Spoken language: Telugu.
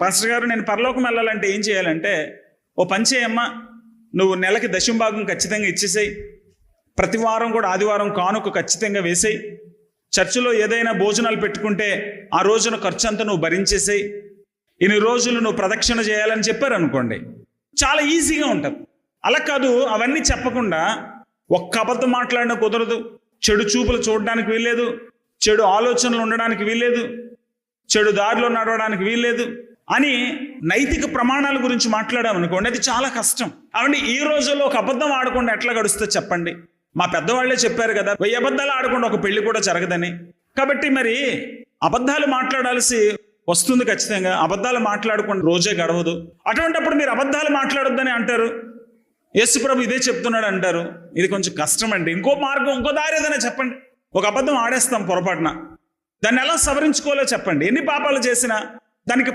పాస్టర్ గారు నేను పరలోకం వెళ్ళాలంటే ఏం చేయాలంటే, ఓ పని చేయమ్మా, నువ్వు నెలకి దశంభాగం ఖచ్చితంగా ఇచ్చేసేయి, ప్రతి వారం కూడా ఆదివారం కానుక ఖచ్చితంగా వేసేయి, చర్చిలో ఏదైనా భోజనాలు పెట్టుకుంటే ఆ రోజున ఖర్చు అంతా నువ్వు భరించేసేయి, ఇన్ని రోజులు నువ్వు ప్రదక్షిణ చేయాలని చెప్పారు అనుకోండి, చాలా ఈజీగా ఉంటుంది. అలా కాదు, అవన్నీ చెప్పకుండా ఒక్క అబద్ధం మాట్లాడినా కుదరదు, చెడు చూపులు చూడడానికి వీల్లేదు, చెడు ఆలోచనలు ఉండడానికి వీల్లేదు, చెడు దారిలో నడవడానికి వీల్లేదు అని నైతిక ప్రమాణాల గురించి మాట్లాడామనుకోండి, అది చాలా కష్టం. అవండి ఈ రోజుల్లో ఒక అబద్ధం ఆడకుండా ఎట్లా గడుస్తుందో చెప్పండి. మా పెద్దవాళ్లే చెప్పారు కదా, 1000 అబద్ధాలు ఆడకుండా ఒక పెళ్లి కూడా జరగదని. కాబట్టి మరి అబద్ధాలు మాట్లాడాల్సి వస్తుంది ఖచ్చితంగా, అబద్ధాలు మాట్లాడకుండా రోజే గడవదు. అటువంటిప్పుడు మీరు అబద్ధాలు మాట్లాడొద్దని అంటారు, యేసుప్రభు ఇదే చెప్తున్నాడు అంటారు. ఇది కొంచెం కష్టం అండి. ఇంకో మార్గం, ఇంకో దారి ఏదైనా చెప్పండి. ఒక అబద్ధం ఆడేస్తాం పొరపాటున, దాన్ని ఎలా సవరించుకోవాలో చెప్పండి. ఎన్ని పాపాలు చేసినా దానికి